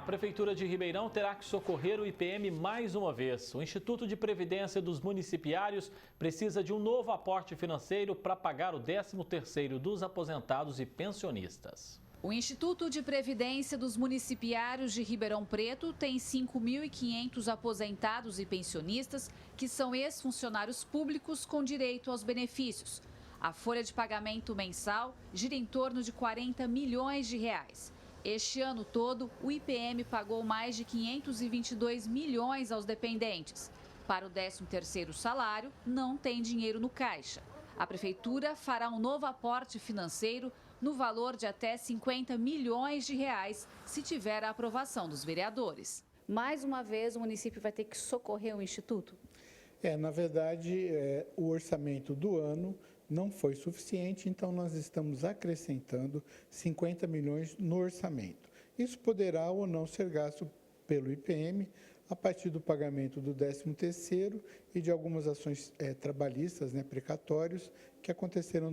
Prefeitura de Ribeirão terá que socorrer o IPM mais uma vez. O Instituto de Previdência dos Municipários precisa de um novo aporte financeiro para pagar o 13º dos aposentados e pensionistas. O Instituto de Previdência dos Municipários de Ribeirão Preto tem 5.500 aposentados e pensionistas que são ex-funcionários públicos com direito aos benefícios. A folha de pagamento mensal gira em torno de 40 milhões de reais. Este ano todo, o IPM pagou mais de 522 milhões aos dependentes. Para o 13º salário, não tem dinheiro no caixa. A Prefeitura fará um novo aporte financeiro no valor de até 50 milhões de reais, se tiver a aprovação dos vereadores. Mais uma vez, o município vai ter que socorrer o Instituto? Na verdade, o orçamento do ano não foi suficiente, então nós estamos acrescentando 50 milhões no orçamento. Isso poderá ou não ser gasto pelo IPM a partir do pagamento do 13º e de algumas ações trabalhistas, precatórios, que aconteceram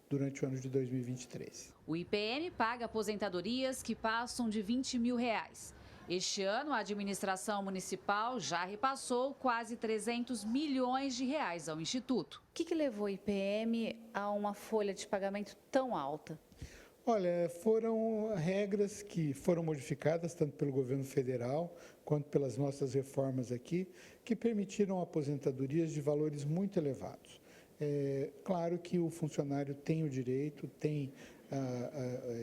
durante o ano de 2023. O IPM paga aposentadorias que passam de 20 mil reais. Este ano, a administração municipal já repassou quase 300 milhões de reais ao Instituto. O que levou o IPM a uma folha de pagamento tão alta? Olha, foram regras que foram modificadas tanto pelo governo federal quanto pelas nossas reformas aqui, que permitiram aposentadorias de valores muito elevados. Claro que o funcionário tem o direito,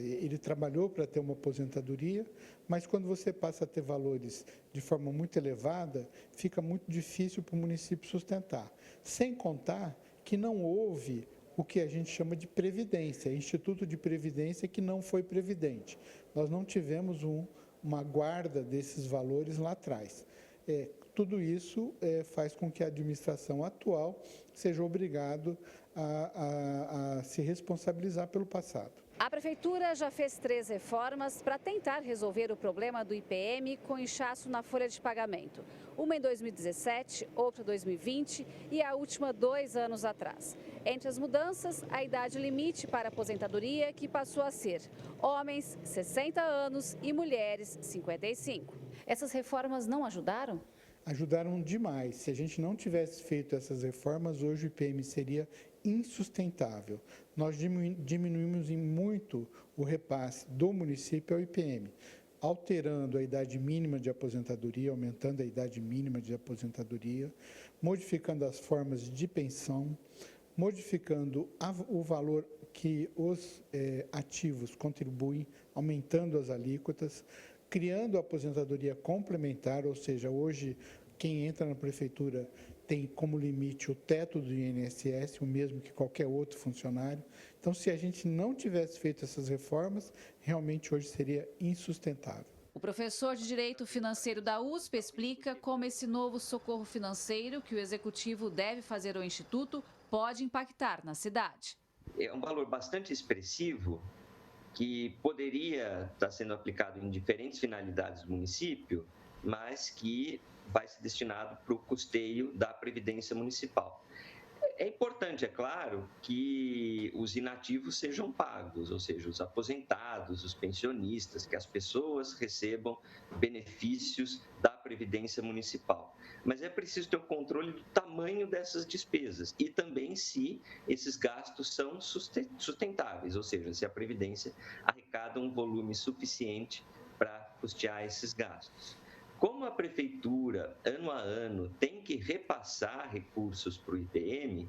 ele trabalhou para ter uma aposentadoria, mas quando você passa a ter valores de forma muito elevada, fica muito difícil para o município sustentar. Sem contar que não houve o que a gente chama de previdência, Instituto de Previdência que não foi previdente. Nós não tivemos uma guarda desses valores lá atrás. Tudo isso faz com que a administração atual seja obrigada a se responsabilizar pelo passado. A Prefeitura já fez 3 reformas para tentar resolver o problema do IPM com inchaço na folha de pagamento. Uma em 2017, outra em 2020 e a última 2 anos atrás. Entre as mudanças, a idade limite para a aposentadoria, que passou a ser homens 60 anos e mulheres 55. Essas reformas não ajudaram? Ajudaram demais. Se a gente não tivesse feito essas reformas, hoje o IPM seria insustentável. Nós diminuímos em muito o repasse do município ao IPM, alterando a idade mínima de aposentadoria, aumentando a idade mínima de aposentadoria, modificando as formas de pensão, modificando o valor que os ativos contribuem, aumentando as alíquotas, criando a aposentadoria complementar, ou seja, hoje quem entra na prefeitura tem como limite o teto do INSS, o mesmo que qualquer outro funcionário. Então, se a gente não tivesse feito essas reformas, realmente hoje seria insustentável. O professor de Direito Financeiro da USP explica como esse novo socorro financeiro que o Executivo deve fazer ao Instituto pode impactar na cidade. É um valor bastante expressivo que poderia estar sendo aplicado em diferentes finalidades do município, mas que vai ser destinado para o custeio da Previdência Municipal. É importante, é claro, que os inativos sejam pagos, ou seja, os aposentados, os pensionistas, que as pessoas recebam benefícios da Previdência Municipal. Mas é preciso ter o controle do tamanho dessas despesas e também se esses gastos são sustentáveis, ou seja, se a Previdência arrecada um volume suficiente para custear esses gastos. Como a Prefeitura, ano a ano, tem que repassar recursos para o IPM,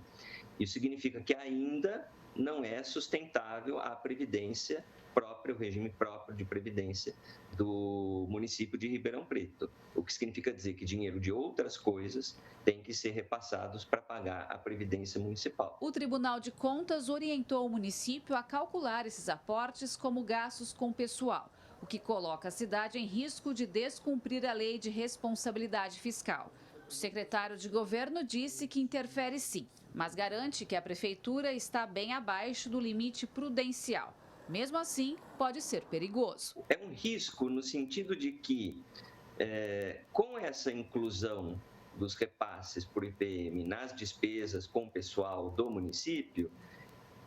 isso significa que ainda não é sustentável a previdência própria, o regime próprio de previdência do município de Ribeirão Preto. O que significa dizer que dinheiro de outras coisas tem que ser repassados para pagar a previdência municipal. O Tribunal de Contas orientou o município a calcular esses aportes como gastos com pessoal, o que coloca a cidade em risco de descumprir a lei de responsabilidade fiscal. O secretário de governo disse que interfere sim, mas garante que a prefeitura está bem abaixo do limite prudencial. Mesmo assim, pode ser perigoso. É um risco no sentido de que, com essa inclusão dos repasses por IPM nas despesas com o pessoal do município,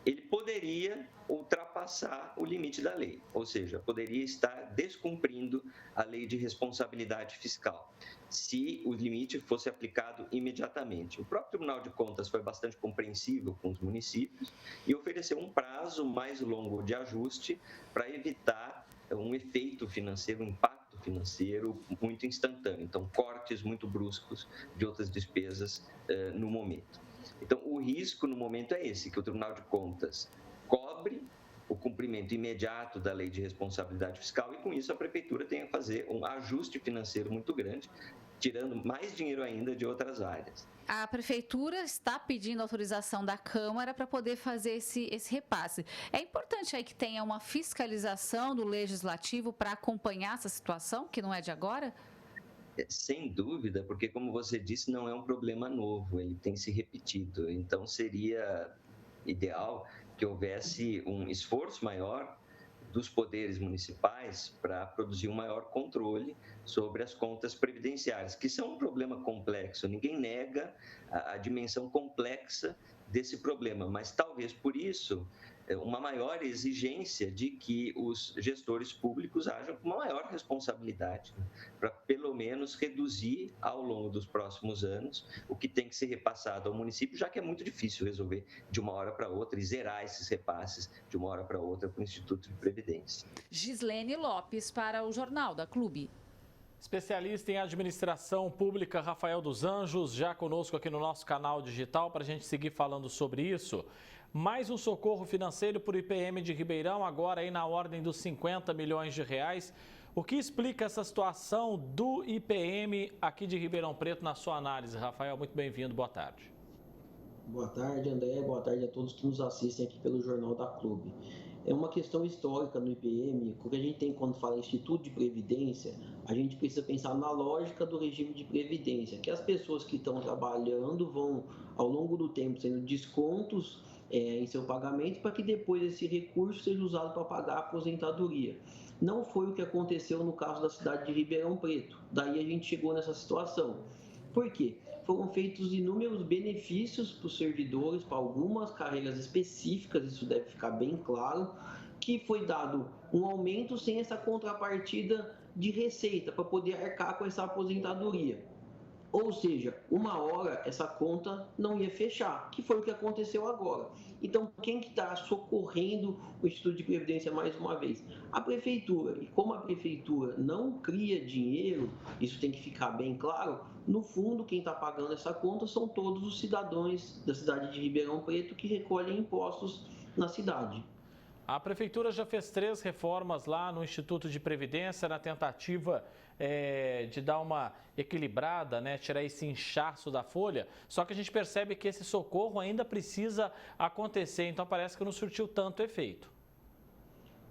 ele poderia ultrapassar o limite da lei, ou seja, poderia estar descumprindo a lei de responsabilidade fiscal, se o limite fosse aplicado imediatamente. O próprio Tribunal de Contas foi bastante compreensível com os municípios e ofereceu um prazo mais longo de ajuste para evitar um efeito financeiro, um impacto financeiro muito instantâneo, então cortes muito bruscos de outras despesas no momento. Então, o risco no momento é esse, que o Tribunal de Contas cobre o cumprimento imediato da lei de responsabilidade fiscal e, com isso, a Prefeitura tem que fazer um ajuste financeiro muito grande, tirando mais dinheiro ainda de outras áreas. A Prefeitura está pedindo autorização da Câmara para poder fazer esse repasse. É importante aí que tenha uma fiscalização do Legislativo para acompanhar essa situação, que não é de agora? Sem dúvida, porque, como você disse, não é um problema novo, ele tem se repetido. Então, seria ideal que houvesse um esforço maior dos poderes municipais para produzir um maior controle sobre as contas previdenciárias, que são um problema complexo. Ninguém nega a dimensão complexa desse problema, mas talvez por isso uma maior exigência de que os gestores públicos ajam com uma maior responsabilidade, né, para pelo menos reduzir ao longo dos próximos anos o que tem que ser repassado ao município, já que é muito difícil resolver de uma hora para outra e zerar esses repasses de uma hora para outra para o Instituto de Previdência. Gislene Lopes para o Jornal da Clube. Especialista em administração pública, Rafael dos Anjos, já conosco aqui no nosso canal digital para a gente seguir falando sobre isso. Mais um socorro financeiro para o IPM de Ribeirão, agora aí na ordem dos 50 milhões de reais. O que explica essa situação do IPM aqui de Ribeirão Preto na sua análise? Rafael, muito bem-vindo, boa tarde. Boa tarde, André, boa tarde a todos que nos assistem aqui pelo Jornal da Clube. É uma questão histórica no IPM, o que a gente tem quando fala Instituto de Previdência, a gente precisa pensar na lógica do regime de previdência, que as pessoas que estão trabalhando vão, ao longo do tempo, tendo descontos em seu pagamento para que depois esse recurso seja usado para pagar a aposentadoria. Não foi o que aconteceu no caso da cidade de Ribeirão Preto, daí a gente chegou nessa situação. Por quê? Foram feitos inúmeros benefícios para os servidores, para algumas carreiras específicas, isso deve ficar bem claro, que foi dado um aumento sem essa contrapartida de receita para poder arcar com essa aposentadoria. Ou seja, uma hora essa conta não ia fechar, que foi o que aconteceu agora. Então, quem que está socorrendo o Instituto de Previdência mais uma vez? A Prefeitura. E como a Prefeitura não cria dinheiro, isso tem que ficar bem claro, no fundo, quem está pagando essa conta são todos os cidadãos da cidade de Ribeirão Preto que recolhem impostos na cidade. A Prefeitura já fez 3 reformas lá no Instituto de Previdência na tentativa de dar uma equilibrada, né, tirar esse inchaço da folha. Só que a gente percebe que esse socorro ainda precisa acontecer, então parece que não surtiu tanto efeito.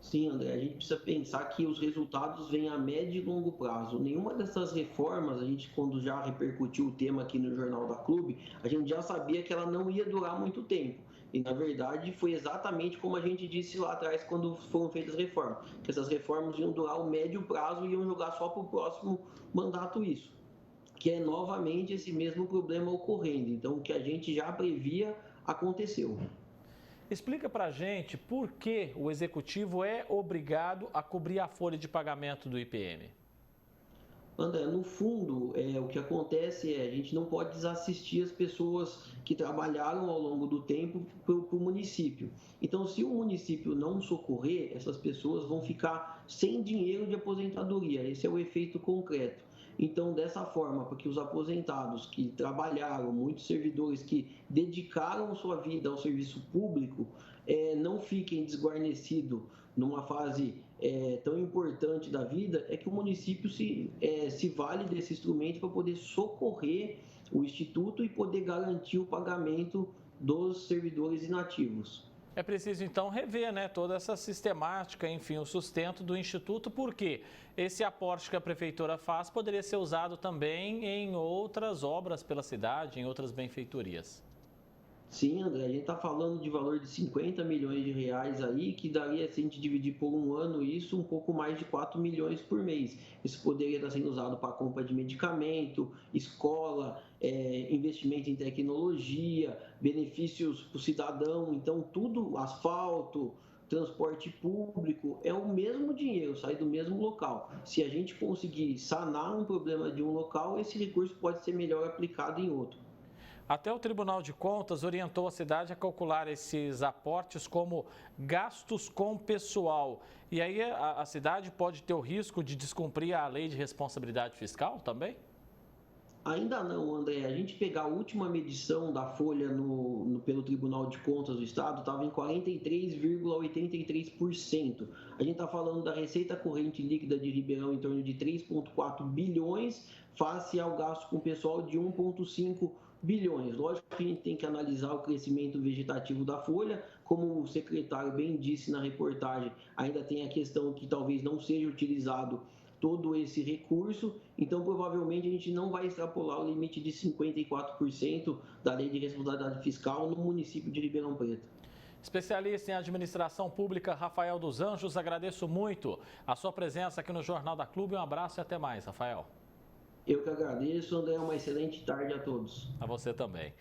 Sim, André, a gente precisa pensar que os resultados vêm a médio e longo prazo. Nenhuma dessas reformas, a gente quando já repercutiu o tema aqui no Jornal da Clube, a gente já sabia que ela não ia durar muito tempo. E, na verdade, foi exatamente como a gente disse lá atrás quando foram feitas as reformas, que essas reformas iam durar o médio prazo e iam jogar só para o próximo mandato isso, que é novamente esse mesmo problema ocorrendo. Então, o que a gente já previa aconteceu. Explica pra gente por que o Executivo é obrigado a cobrir a folha de pagamento do IPM. André, no fundo, o que acontece é a gente não pode desassistir as pessoas que trabalharam ao longo do tempo para o município. Então, se o município não socorrer, essas pessoas vão ficar sem dinheiro de aposentadoria. Esse é o efeito concreto. Então, dessa forma, para que os aposentados que trabalharam, muitos servidores que dedicaram sua vida ao serviço público, não fiquem desguarnecidos numa fase tão importante da vida, é que o município se vale desse instrumento para poder socorrer o Instituto e poder garantir o pagamento dos servidores inativos. É preciso, então, rever, né, toda essa sistemática, enfim, o sustento do Instituto, porque esse aporte que a Prefeitura faz poderia ser usado também em outras obras pela cidade, em outras benfeitorias. Sim, André, a gente está falando de valor de 50 milhões de reais aí, que daria, se a gente dividir por um ano isso, um pouco mais de 4 milhões por mês. Isso poderia estar sendo usado para compra de medicamento, escola, investimento em tecnologia, benefícios para o cidadão, então tudo, asfalto, transporte público, é o mesmo dinheiro, sai do mesmo local. Se a gente conseguir sanar um problema de um local, esse recurso pode ser melhor aplicado em outro. Até o Tribunal de Contas orientou a cidade a calcular esses aportes como gastos com pessoal. E aí a cidade pode ter o risco de descumprir a lei de responsabilidade fiscal também? Ainda não, André. A gente pegar a última medição da folha pelo Tribunal de Contas do Estado, estava em 43,83%. A gente está falando da receita corrente líquida de Ribeirão em torno de 3,4 bilhões, face ao gasto com pessoal de 1,5 bilhões. Lógico que a gente tem que analisar o crescimento vegetativo da folha, como o secretário bem disse na reportagem, ainda tem a questão que talvez não seja utilizado todo esse recurso, então provavelmente a gente não vai extrapolar o limite de 54% da lei de responsabilidade fiscal no município de Ribeirão Preto. Especialista em administração pública, Rafael dos Anjos, agradeço muito a sua presença aqui no Jornal da Clube. Um abraço e até mais, Rafael. Eu que agradeço, André. Uma excelente tarde a todos. A você também.